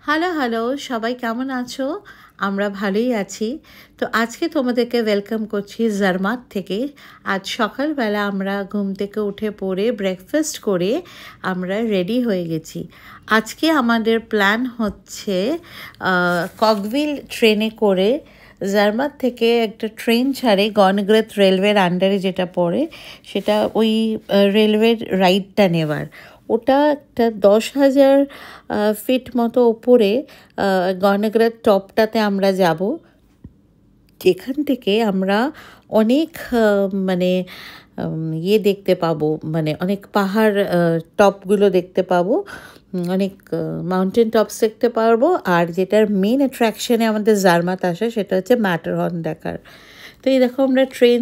Hello hello, সবাই কেমন আছো? আমরা ভালোই আছি। তো আজকে তোমাদেরকে ওয়েলকাম করছি জার্মাত থেকে। আজ সকালবেলা আমরা ঘুম থেকে উঠে পড়ে ব্রেকফাস্ট করে আমরা রেডি হয়ে গেছি। আজকে আমাদের প্ল্যান হচ্ছে কগভিল ট্রেনে করে জার্মাত থেকে একটা ট্রেন ছাড়ে গণগ্রেত রেলওয়ের আন্ডারে যেটা পড়ে, সেটা ওই রেলওয়ের রাইডটা নেওয়ার। ওটা একটা 10,000 ফিট মতো ওপরে গণগ্রেত টপটাতে আমরা যাব, যেখান থেকে আমরা অনেক মানে দেখতে পাবো, মানে অনেক পাহাড় টপগুলো দেখতে পাবো, অনেক মাউন্টেন টপস দেখতে পারবো। আর যেটার মেন অ্যাট্রাকশনে আমাদের জার্মাত আসে সেটা হচ্ছে ম্যাটারহর্ন দেখার। তো এই দেখো আমরা ট্রেন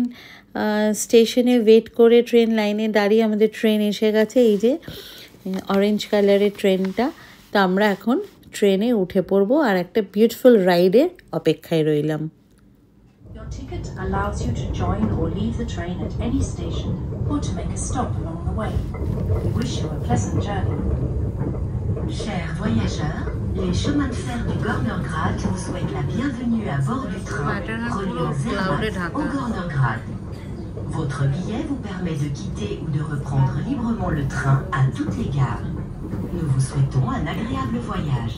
স্টেশনে ওয়েট করে ট্রেন লাইনে দাঁড়িয়ে আমাদের ট্রেন এসে গেছে, এই যে অরেঞ্জ কালারের ট্রেনটা। তো আমরা এখন ট্রেনে উঠে পড়বো আর একটা বিউটিফুল রাইডের অপেক্ষায় রইলাম। Your ticket allows you to join or leave the train at any station or to make a stop along the way. We wish you a pleasant journey. Chers voyageurs, les chemins de fer du Gornergrat vous souhaitent la bienvenue à bord du train reliant Zermatt au Gornergrat. Votre billet vous permet de quitter ou de reprendre librement le train à toutes les gares. Nous vous souhaitons un agréable voyage.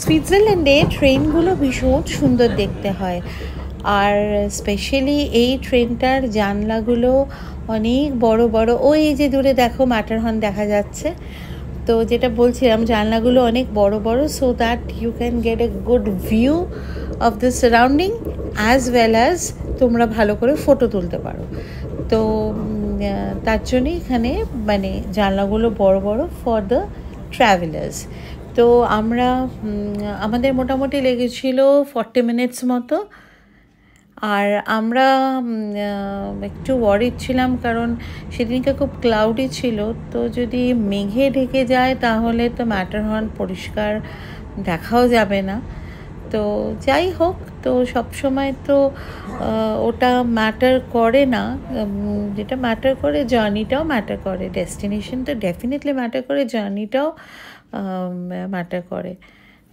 সুইজারল্যান্ডে ট্রেনগুলো ভীষণ সুন্দর দেখতে হয়, আর specially এই ট্রেনটার জানলাগুলো অনেক বড় বড়। ওই যে দূরে দেখো ম্যাটারহর্ন দেখা যাচ্ছে। তো যেটা বলছিলাম, জানলাগুলো অনেক বড় বড়, so that you can get a good view of the surrounding as well as তোমরা ভালো করে ফটো তুলতে পারো। তো তার জন্যে এখানে মানে জানলাগুলো বড় বড় ফর দ্য ট্রাভেলার্স। তো আমাদের মোটামুটি লেগেছিল 40 মিনিটস মতো। আর আমরা একটু ওয়ারিড ছিলাম, কারণ সেদিনকে খুব ক্লাউডি ছিল। তো যদি মেঘে ঢেকে যায় তাহলে তো ম্যাটারহর্ন পরিষ্কার দেখাও যাবে না। তো যাই হোক, তো সবসময় তো ওটা ম্যাটার করে না। যেটা ম্যাটার করে, জার্নিটাও ম্যাটার করে। ডেস্টিনেশন তো ডেফিনেটলি ম্যাটার করে, জার্নিটাও ম্যাটার করে।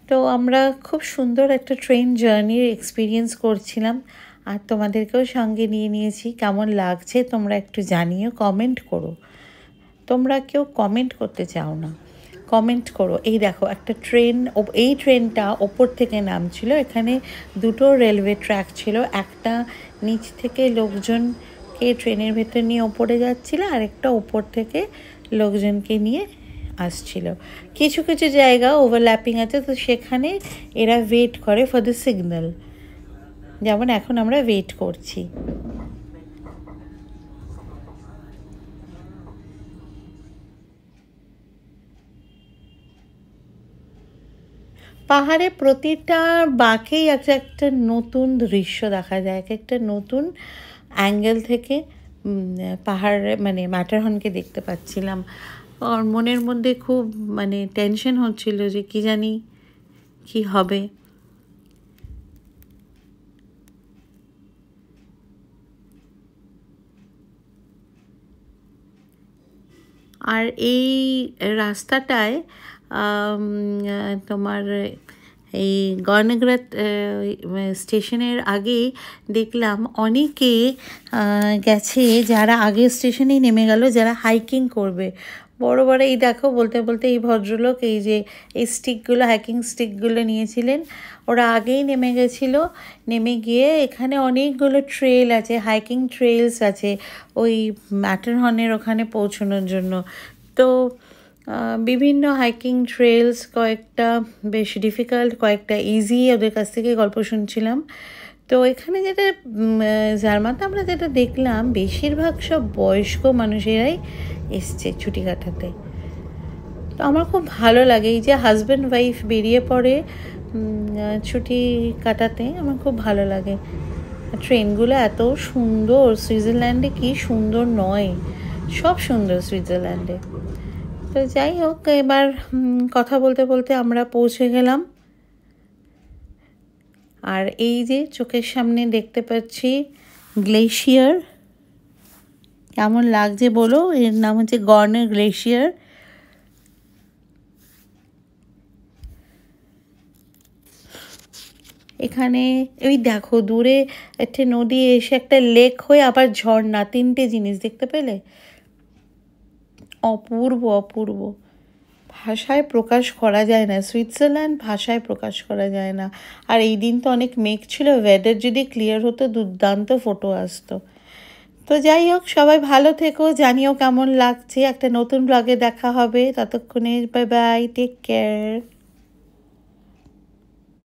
তো আমরা খুব সুন্দর একটা ট্রেন জার্নির এক্সপিরিয়েন্স করছিলাম, আর তোমাদেরকেও সঙ্গে নিয়ে নিয়েছি। কেমন লাগছে তোমরা একটু জানিও, কমেন্ট করো। তোমরা কেউ কমেন্ট করতে চাও না, কমেন্ট করো। এই দেখো একটা ট্রেন, এই ট্রেনটা ওপর থেকে নামছিল। এখানে দুটো রেলওয়ে ট্র্যাক ছিল, একটা নিচ থেকে লোকজনকে ট্রেনের ভেতর নিয়ে ওপরে যাচ্ছিল, আর একটা ওপর থেকে লোকজনকে নিয়ে আসছিল। কিছু কিছু জায়গা ওভারল্যাপিং আছে, তো সেখানে এরা ওয়েট করে ফর দ্য সিগন্যাল, যেমন এখন আমরা ওয়েট করছি। পাহাড়ে প্রতিটা বাঁকেই একটা নতুন দৃশ্য দেখা যায়, একটা নতুন অ্যাঙ্গেল থেকে পাহাড় মানে ম্যাটারহর্নকে দেখতে পাচ্ছিলাম। আর মনের মধ্যে খুব মানে টেনশন হচ্ছিল যে কি জানি কি হবে। আর এই রাস্তাটায় তোমার এই গণগ্রেত স্টেশনের আগেই দেখলাম অনেকে গেছে, যারা আগে স্টেশনেই নেমে গেল, যারা হাইকিং করবে। বড় বড় এই দেখো, বলতে বলতে এই ভদ্রলোক এই যে এই স্টিকগুলো, হাইকিং স্টিকগুলো নিয়েছিলেন, ওরা আগেই নেমে গেছিলো। নেমে গিয়ে এখানে অনেকগুলো ট্রেল আছে, হাইকিং ট্রেলস আছে ওই ম্যাটারহর্নের ওখানে পৌঁছানোর জন্য। তো বিভিন্ন হাইকিং ট্রেলস, কয়েকটা বেশ ডিফিকাল্ট, কয়েকটা ইজি, ওদের কাছ থেকে গল্প শুনছিলাম। তো এখানে যেটা জার্মাতে আমরা যেটা দেখলাম, বেশিরভাগ সব বয়স্ক মানুষেরাই এসছে ছুটি কাটাতে। তো আমার খুব ভালো লাগে এই যে হাজব্যান্ড ওয়াইফ বেরিয়ে পড়ে ছুটি কাটাতে, আমার খুব ভালো লাগে। ট্রেনগুলো এত সুন্দর, সুইজারল্যান্ডে কি সুন্দর নয়, সব সুন্দর সুইজারল্যান্ডে। তো যাই হোক, এবার কথা বলতে বলতে আমরা পৌঁছে গেলাম। আর এই যে চোখের সামনে দেখতে পাচ্ছি গ্লেশিয়ার, কেমন লাগছে বলো? এর নাম হচ্ছে গর্নার গ্লেশিয়ার। এখানে ওই দেখো দূরে একটা নদী এসে একটা লেক হয়ে আবার ঝর্ণা, তিনটে জিনিস দেখতে পেলে? অপূর্ব অপূর্ব, ভাষায় প্রকাশ করা যায় না। সুইজারল্যান্ড ভাষায় প্রকাশ করা যায় না। আর এই দিন তো অনেক মেঘ ছিল, ওয়েদার যদি ক্লিয়ার হতো দুর্দান্ত ফটো আসতো। তো যাই হোক, সবাই ভালো থেকো, জানিও কেমন লাগছে। একটা নতুন ব্লগে দেখা হবে, ততক্ষণে বাই বাই, টেক কেয়ার।